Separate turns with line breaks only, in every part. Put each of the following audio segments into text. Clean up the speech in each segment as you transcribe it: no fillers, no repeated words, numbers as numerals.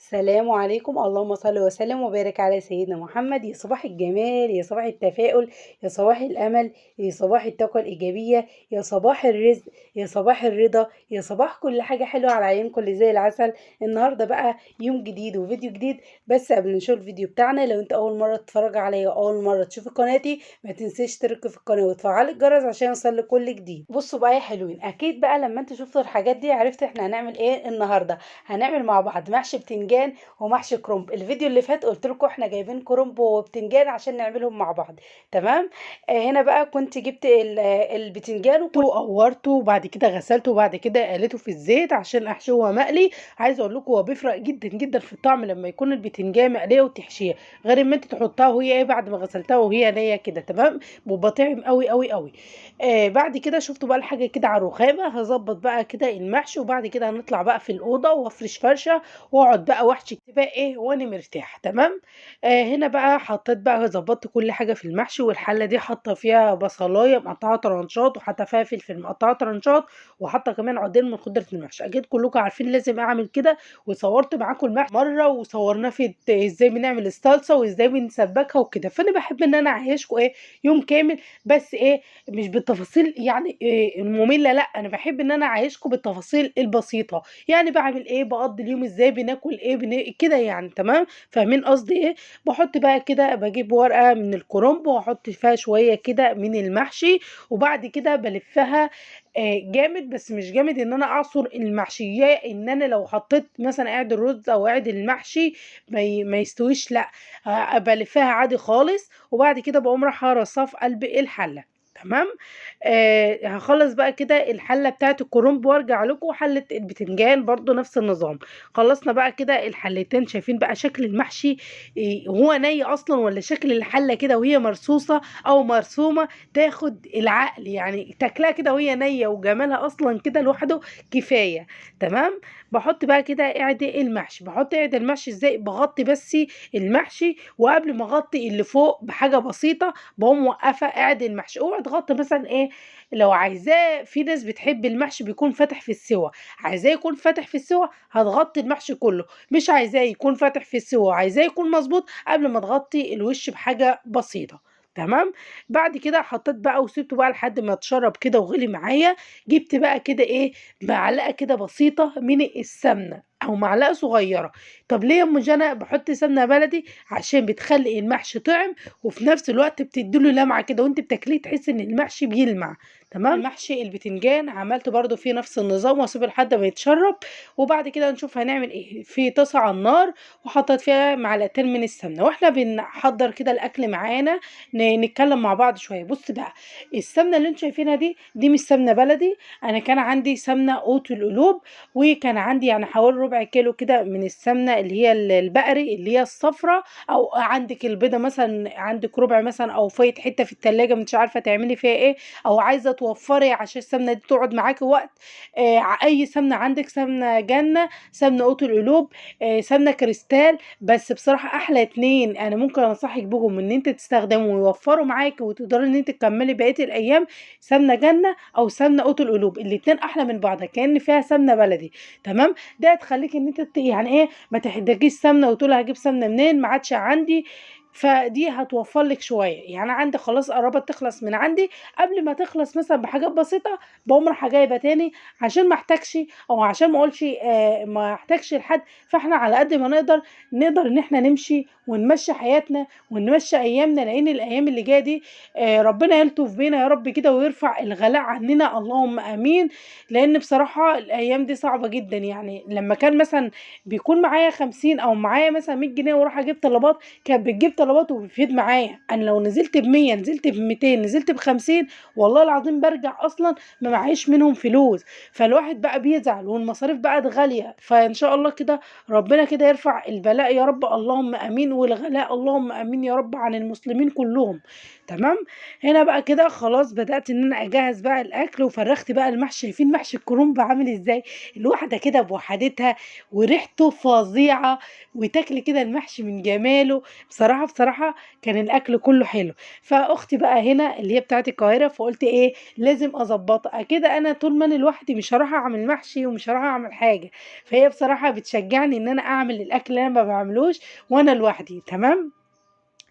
السلام عليكم، اللهم صل وسلم وبارك على سيدنا محمد. يا صباح الجمال، يا صباح التفاؤل، يا صباح الأمل، يا صباح الطاقة الإيجابية، يا صباح الرزق، يا صباح الرضا، يا صباح كل حاجة حلوة على عيونكم اللي زي العسل. النهاردة بقى يوم جديد وفيديو جديد. بس قبل ما نشوف الفيديو بتاعنا، لو انت أول مرة تتفرج عليا وأول مرة تشوف قناتي، ما تنسيش تشترك في القناة وتفعل الجرس عشان يوصلك كل جديد. بصوا بقى يا حلوين، أكيد بقى لما انت شفتوا الحاجات دي عرفت احنا هنعمل ايه النهاردة. هنعمل مع بعض محشي بتنجان ومحشي كرنب. الفيديو اللي فات قلت لكم احنا جايبين كرنب وبتنجان عشان نعملهم مع بعض. تمام. هنا بقى كنت جبت البتنجان وقورته وبعد كده غسلته وبعد كده قليته في الزيت عشان احشوه مقلي. عايزه اقول لكم هو بيفرق جدا جدا في الطعم لما يكون البتنجان مقليه وتحشيها، غير ما انت تحطها وهي ايه بعد ما غسلتها وهي نيه كده. تمام. بيبقى طعم قوي قوي قوي. بعد كده شفتوا بقى الحاجه كده على الرخامه، هظبط بقى كده المحشي وبعد كده هنطلع بقى في الاوضه وافرش فرشه واقعد بقى واحشي كده بقى ايه وانا مرتاح. تمام. هنا بقى حطيت بقى ظبطت كل حاجه في المحشي، والحله دي حاطه فيها بصلايه مقطعه طرنشات وحاطه فيها فلفل مقطعه طرنشات وحاطه كمان عودين من خضره المحشي. اكيد كلكم عارفين لازم اعمل كده، وصورت معاكم المحشي مره وصورناه في ازاي بنعمل الصلصه وازاي بنسبكها وكده. فانا بحب ان انا اعيشكم ايه يوم كامل، بس ايه مش بالتفاصيل يعني إيه الممله، لا انا بحب ان انا اعيشكم بالتفاصيل البسيطه. يعني بعمل ايه، بقضي اليوم ازاي، بناكل ايه، كده يعني. تمام. فاهمين قصدي ايه؟ بحط بقى كده، بجيب ورقه من الكرنب واحط فيها شويه كده من المحشي وبعد كده بلفها جامد، بس مش جامد ان انا اعصر المحشيه، ان انا لو حطيت مثلا قاعد الرز او قاعد المحشي ما يستويش، لا. بلفها عادي خالص وبعد كده بقوم رايحه رصاه في قلب الحله. تمام. هخلص بقى كده الحله بتاعت الكرنب وارجع لكم حله البتنجان برضو نفس النظام. خلصنا بقى كده الحلتين. شايفين بقى شكل المحشي هو ني اصلا، ولا شكل الحله كده وهي مرصوصه او مرسومه تاخد العقل، يعني تاكلها كده وهي نيه وجمالها اصلا كده لوحده كفايه. تمام. بحط بقى كده اعدي المحشي. بحط اعدي المحشي ازاي؟ بغطي بس المحشي، وقبل ما اغطي اللي فوق بحاجه بسيطه بقوم موقفه اعدي المحشي. اوعى تغطي مثلا ايه، لو عايزاه، في ناس بتحب المحشي بيكون فاتح في السوا، عايزاه يكون فاتح في السوا هتغطي المحشي كله. مش عايزاه يكون فاتح في السوا، عايزاه يكون مظبوط، قبل ما تغطي الوش بحاجه بسيطه. تمام. بعد كده حطيت بقى وسبته بقى لحد ما اتشرب كده وغلي معايا. جبت بقى كده ايه، معلقه كده بسيطه من السمنه او معلقه صغيره. طب ليه يا ام جنى بحط سمنه بلدي؟ عشان بتخلي المحشي طعم وفي نفس الوقت بتديله لمعه كده وانت بتاكليه تحس ان المحشي بيلمع. تمام. المحشي البتنجان عملته برضو فيه نفس النظام واسيبه لحد ما يتشرب، وبعد كده نشوف هنعمل ايه. في طاسه على النار وحطيت فيها معلقتين من السمنه، واحنا بنحضر كده الاكل معانا نتكلم مع بعض شويه. بص بقى، السمنه اللي انتوا شايفينها دي مش سمنه بلدي، انا كان عندي سمنه قوت القلوب، وكان عندي يعني حوالي ربع كيلو كده من السمنه اللي هي البقري اللي هي الصفراء، او عندك البيضه مثلا عندك ربع مثلا، او فايت حته في التلاجة مش عارفه تعملي فيها ايه، او عايزه توفري عشان السمنه دي تقعد معاكي وقت. اي سمنه عندك، سمنه جنه، سمنه قوت القلوب، سمنه كريستال. بس بصراحه احلى اتنين انا ممكن انصحك بهم ان انت تستخدموا ويوفروا معاكي وتقدري ان انت تكملي بقيه الايام، سمنه جنه او سمنه قوت القلوب. الاتنين احلى من بعض كأن فيها سمنه بلدي. تمام. ده هتخليك ان انت يعني ايه ما تحتاجيش سمنه وتقولي هجيب سمنه منين ما عادش عندي. فدي هتوفر لك شويه. يعني عندي خلاص قربت تخلص من عندي، قبل ما تخلص مثلا بحاجات بسيطه بقوم رايحه جايبه تاني عشان ما احتاجش، او عشان ما اقولش ما احتاجش لحد. فاحنا على قد ما نقدر ان احنا نمشي ونمشي حياتنا ونمشي ايامنا، لان الايام اللي جايه دي ربنا يلطف بينا يا رب كده ويرفع الغلاء عننا، اللهم امين. لان بصراحه الايام دي صعبه جدا. يعني لما كان مثلا بيكون معايا 50 او معايا مثلا 100 جنيه واروح اجيب طلبات، كانت بتجيب طلبات وبتفيد معايا. انا لو نزلت ب100 نزلت ب200 نزلت ب50 والله العظيم برجع اصلا ما معيش منهم فلوس. فالواحد بقى بيزعل والمصاريف بقت غاليه. فان شاء الله كده ربنا كده يرفع البلاء يا رب، اللهم امين، والغلاء اللهم امين يا رب عن المسلمين كلهم. تمام. هنا بقى كده خلاص بدأت ان انا اجهز بقى الاكل وفرخت بقى المحشي. شايفين محشي الكرنب عامل ازاي؟ الواحده كده بوحدتها وريحته فظيعه، وتاكلي كده المحشي من جماله. بصراحه بصراحة كان الأكل كله حلو. فأختي بقى هنا اللي هي بتاعة القاهرة، فقُلت إيه لازم أضبّطها، أكيد أنا طول ما أنا لوحدي مش هاروح أعمل محشي ومش هاروح أعمل حاجة، فهي بصراحة بتشجعني إن أنا أعمل الأكل اللي أنا ما باعملوش وأنا لوحدي، تمام.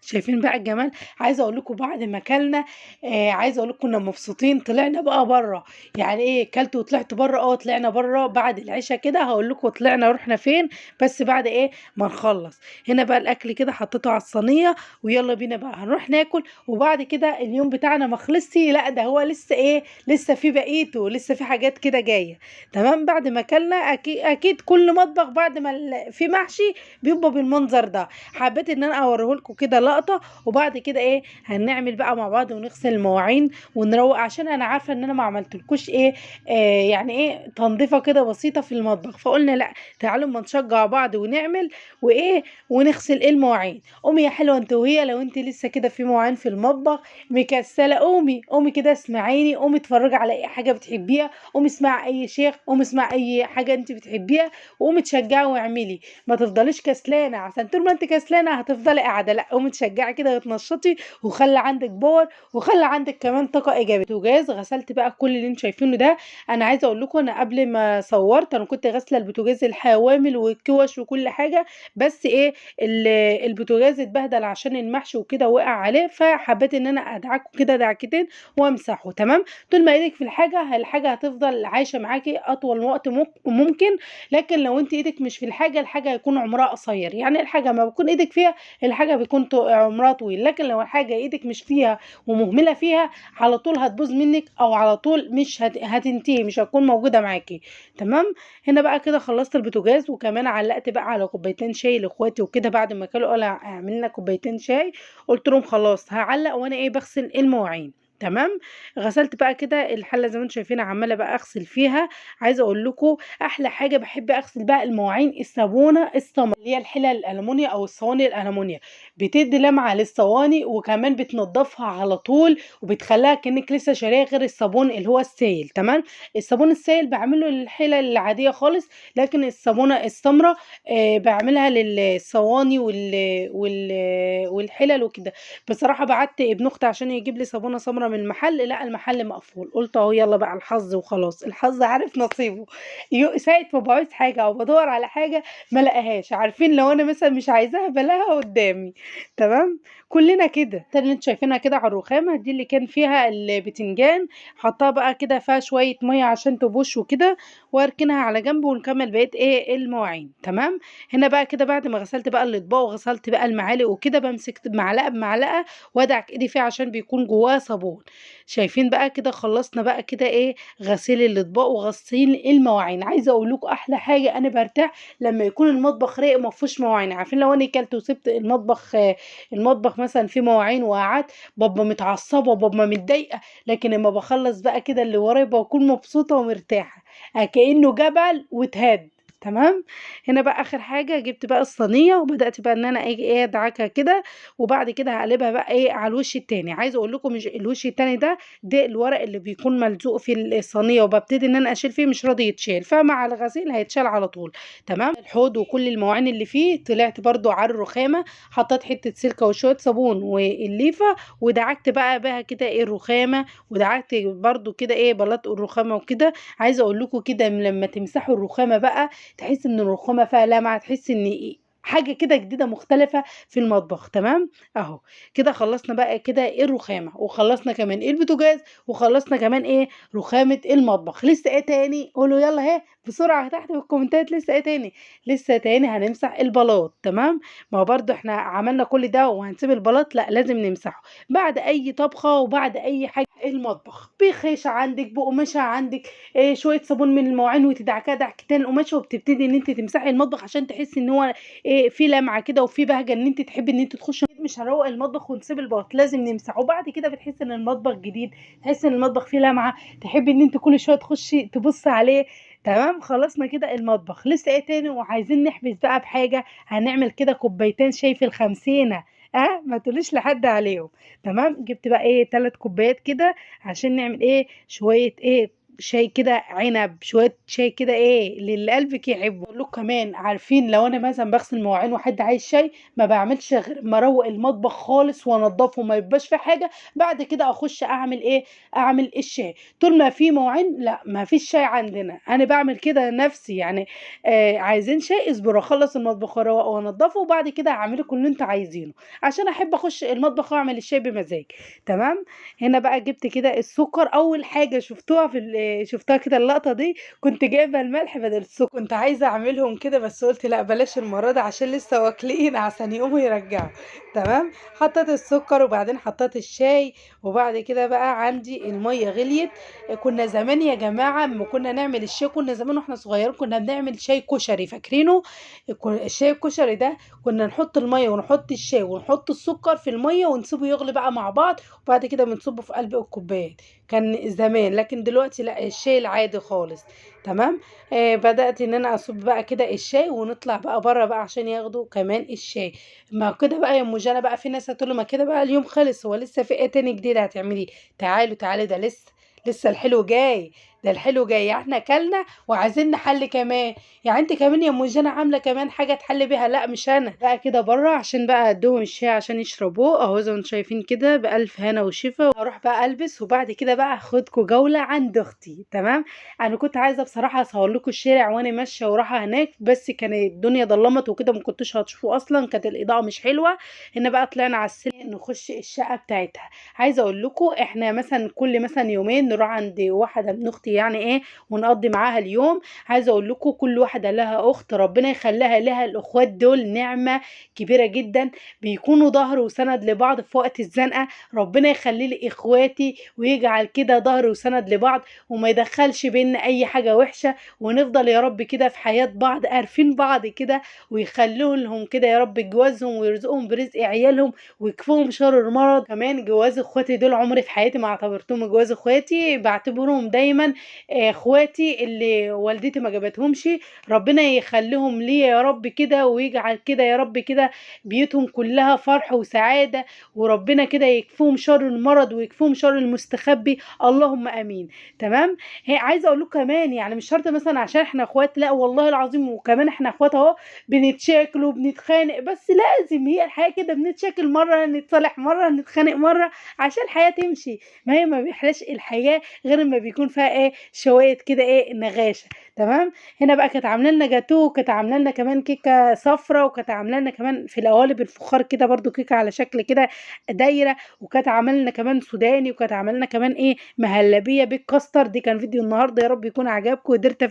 شايفين بقى الجمال. عايزه اقول لكم بعد ما اكلنا، عايزه اقول لكم كنا مبسوطين، طلعنا بقى بره. يعني ايه كلت وطلعت بره؟ طلعنا بره بعد العشاء كده، هقول لكم طلعنا رحنا فين، بس بعد ايه ما نخلص. هنا بقى الاكل كده حطيته على الصينيه، ويلا بينا بقى هنروح ناكل. وبعد كده اليوم بتاعنا ما خلصش، لا ده هو لسه ايه، لسه في بقيته، لسه في حاجات كده جايه. تمام. بعد ما اكلنا اكيد اكيد كل مطبخ بعد ما في محشي بيبقى بالمنظر ده. حبيت ان انا اوريه لكم كده لقطه. وبعد كده ايه هنعمل بقى مع بعض ونغسل المواعين ونروق، عشان انا عارفه ان انا ما عملتلكوش ايه، يعني ايه تنظيفه كده بسيطه في المطبخ. فقلنا لا، تعالوا اما نشجع بعض ونعمل وايه ونغسل المواعين. قومي يا حلوه انت وهي، لو انت لسه كده في مواعين في المطبخ مكسله، قومي قومي كده اسمعيني، قومي اتفرجي على اي حاجه بتحبيها، قومي اسمعي اي شيخ، قومي اسمعي اي حاجه انت بتحبيها، وقومي تشجعي واعملي. ما تفضليش كسلانه، عشان طول ما انت كسلانه هتفضلي قاعده. لا، قومي تشجعي كده وتنشطي، وخلي عندك باور، وخلي عندك كمان طاقه ايجابيه. بوتاجاز غسلت بقى كل اللي انتوا شايفينه ده. انا عايزه اقول لكم انا قبل ما صورت انا كنت غاسله البوتاجاز الحوامل والكوش وكل حاجه، بس ايه البوتاجاز اتبهدل عشان المحشي وكده وقع عليه، فحبيت ان انا ادعكه كده دعكتين وامسحه. تمام. طول ما ايدك في الحاجه هتفضل عايشه معاكي اطول وقت ممكن. لكن لو انت ايدك مش في الحاجه هيكون عمرها قصير. يعني الحاجه ما بتكون ايدك فيها الحاجه بيكون عمرها طويل، لكن لو الحاجه ايدك مش فيها ومهمله فيها على طول هتبوظ منك، او على طول مش هتنتهي، مش هتكون موجوده معاكي. تمام. هنا بقى كده خلصت البوتاجاز، وكمان علقت بقى على كوبايتين شاي لاخواتي وكده. بعد ما كانوا قالوا اعمل لنا كوبايتين شاي، قلت لهم خلاص هعلق وانا ايه بغسل المواعين. تمام. غسلت بقى كده الحله زي ما انتم شايفين، عماله بقى اغسل فيها. عايزه اقول لكم احلى حاجه بحب اغسل بقى المواعين الصابونه السمر، اللي هي الحلل الالومنيا او الصواني الالومنيا. بتدي لمعه للصواني، وكمان بتنضفها على طول، وبتخليها كأنك لسه شاريه، غير الصابون اللي هو السائل. تمام. الصابون السائل بعمله للحلل العاديه خالص، لكن الصابونه السمراء بعملها للصواني والحلل وكده. بصراحه بعت ابن اختي عشان يجيب لي صابونه سمراء من المحل، لا المحل مقفول. قلت اهو يلا بقى الحظ وخلاص، الحظ عارف نصيبه. ساعة ما بعوز حاجة او بدور على حاجة ما لقاهاش، عارفين لو انا مثلا مش عايزاها بلاها قدامي. تمام. كلنا كده. اللي انتوا شايفينها كده على الرخامة دي اللي كان فيها البتنجان، حطها بقى كده فيها شوية مية عشان تبوش وكده، واركنها على جنب ونكمل بقية ايه المواعين. تمام. هنا بقى كده بعد ما غسلت بقى الاطباق وغسلت بقى المعالق وكده، بمسك معلقة بمعلقة وادعك ايدي فيها عشان بيكون جواها صابون. شايفين بقى كده خلصنا بقى كده ايه غسيل الاطباق وغسيل المواعين. عايزه اقول لكم احلى حاجه انا برتاح لما يكون المطبخ رايق ما فيهوش مواعين. عارفين لو انا كلت وسبت المطبخ، المطبخ مثلا فيه مواعين وقعدت ببقى متعصبه وببقى متضايقه، لكن لما بخلص بقى كده اللي ورايا بكون مبسوطه ومرتاحه، كانه جبل واتهد. تمام. هنا بقى اخر حاجه جبت بقى الصينيه، وبدات بقى ان انا ايه ادعكها كده، وبعد كده هقلبها بقى ايه على الوش التاني. عايزه اقول لكم مش الوش التاني ده الورق اللي بيكون ملزوق في الصينيه، وببتدي ان انا اشيل فيه مش راضي يتشال، فمع الغسيل هيتشال على طول. تمام. الحوض وكل المواعين اللي فيه طلعت برضو على الرخامه، حطيت حته سلكه وشويه صابون والليفه، ودعكت بقى كده ايه الرخامه، ودعكت برضو كده ايه بلاط الرخامه وكده. عايزه اقول لكم كده لما تمسحوا الرخامه بقى تحس ان الرخامه فيها لمعه، تحس ان حاجه كده جديده مختلفه في المطبخ. تمام. اهو كده خلصنا بقى كده ايه الرخامه، وخلصنا كمان ايه البوتاجاز، وخلصنا كمان ايه رخامه المطبخ. لسه ايه تاني؟ قولوا يلا اهي بسرعه تحت في الكومنتات. لسه ايه تاني؟ لسه تاني هنمسح البلاط. تمام. ما هو برضو احنا عملنا كل ده وهنسيب البلاط؟ لا لازم نمسحه بعد اي طبخه وبعد اي حاجه. المطبخ بخيشه عندك، بقماشه عندك، إيه شويه صابون من المواعين وتدعكها دعكتين القماشه، وبتبتدي ان انت تمسحي المطبخ عشان تحسي ان هو إيه في لمعه كده وفي بهجه، ان انت تحبي ان انت تخشي. مش هنروق المطبخ ونسيب البلاط، لازم نمسحه. وبعد كده بتحسي ان المطبخ جديد، تحسي ان المطبخ فيه لمعه، تحبي ان انت كل شويه تخشي تبصي عليه. تمام. خلصنا كده المطبخ. لسه ايه تاني؟ وعايزين نحبس بقى بحاجه، هنعمل كده كوبايتين شاي في الخمسينه. ما تقوليش لحد عليهم. تمام. جبت بقى ايه 3 كوبايات كده عشان نعمل ايه شويه ايه شاي كده عنب، شويه شاي كده ايه اللي قلبك يحبه. اقول لكم كمان، عارفين لو انا مثلا بغسل مواعين وحد عايز شاي، ما بعملش غير ما اروق المطبخ خالص وانضفه ما يبقاش في حاجه، بعد كده اخش اعمل ايه، اعمل الشاي. طول ما في مواعين لا ما فيش شاي عندنا، انا بعمل كده نفسي يعني. عايزين شاي، اصبروا اخلص المطبخ واروقه وانضفه وبعد كده هعمل لكم اللي انتوا عايزينه، عشان احب اخش المطبخ واعمل الشاي بمزاج. تمام. هنا بقى جبت كده السكر، اول حاجه شفتوها شفتها كده اللقطه دي، كنت جايبه الملح بدل السكر. كنت عايزه اعملهم كده بس قلت لا بلاش المره دي عشان لسه واكلين عشان يقوموا يرجعوا. تمام. حطيت السكر وبعدين حطيت الشاي، وبعد كده بقى عندي الميه غليت. كنا زمان يا جماعه اما كنا نعمل الشاي، كنا زمان واحنا صغيرين كنا بنعمل شاي كشري، فاكرينه؟ الشاي الكشري ده كنا نحط الميه ونحط الشاي ونحط السكر في الميه ونسيبه يغلي بقى مع بعض، وبعد كده بنصبه في قلب الكوبايات. كان زمان، لكن دلوقتي لا، الشاي العادي خالص. تمام. بدأت ان انا اصب بقى كده الشاي ونطلع بقى بره بقى عشان ياخدوا كمان الشاي. ما كده بقى يا ام جانا، بقى في ناس هتقول له ما كده بقى اليوم خلص، هو لسه في ايه تاني جديد هتعمليه؟ تعالوا تعالوا، ده لسه الحلو جاي. ده الحلو جاي، يعني احنا اكلنا وعايزين نحل كمان. يعني انت كمان يا ام جانا عامله كمان حاجه تحل بيها؟ لا مش انا بقى، كده بره عشان بقى ادوهم الشاي عشان يشربوه اهو زي ما انتم شايفين كده، بالف هنا وشفا. هروح بقى البس وبعد كده بقى هاخدكم جوله عند اختي. تمام. انا كنت عايزه بصراحه اصور لكم الشارع وانا ماشيه ورايحه هناك، بس كان الدنيا ضلمت وكده ما كنتش هتشوفوا اصلا، كانت الاضاءه مش حلوه. هنا بقى طلعنا على السلم نخش الشقه بتاعتها. عايزه اقول لكم احنا مثلا كل مثلا يومين نروح عند واحده من اختي يعني ايه، ونقضي معاها اليوم. عايزه اقول لكم كل واحده لها اخت، ربنا يخليها لها. الاخوات دول نعمه كبيره جدا، بيكونوا ظهر وسند لبعض في وقت الزنقه. ربنا يخلي لي اخواتي ويجعل كده ظهر وسند لبعض، وما يدخلش بينا اي حاجه وحشه، ونفضل يا رب كده في حياه بعض عارفين بعض كده، ويخلوا لهم كده يا رب جوازهم ويرزقهم برزق عيالهم ويكفوهم شر المرض. كمان جواز اخواتي دول عمري في حياتي ما اعتبرتهم جواز اخواتي، بعتبرهم دايما اخواتي اللي والدتي ما جابتهمش. ربنا يخليهم لي يا رب كده، ويجعل كده يا رب كده بيوتهم كلها فرح وسعادة، وربنا كده يكفوهم شر المرض ويكفوهم شر المستخبي، اللهم امين. تمام. هي عايزه اقول لكم كمان، يعني مش شرط مثلا عشان احنا اخوات، لا والله العظيم، وكمان احنا اخوات اهو، بنتشاكل وبنتخانق، بس لازم هي الحياه كده، بنتشاكل مره نتصالح مره نتخانق مره عشان الحياه تمشي. ما هي ما بيحلاش الحياه غير ما بيكون فيها ايه، شويه كده ايه، نغاشه. تمام. هنا بقى كانت عامله لنا جاتوه، وكانت عامله لنا كمان كيكه صفرة، وكانت عامله لنا كمان في القوالب الفخار كده برضو كيكه على شكل كده دايره، وكانت عامله لنا كمان سوداني، وكانت عامله لنا كمان ايه، مهلبيه بالكاستر. دي كان فيديو النهارده، يا رب يكون عجبكم. قدرت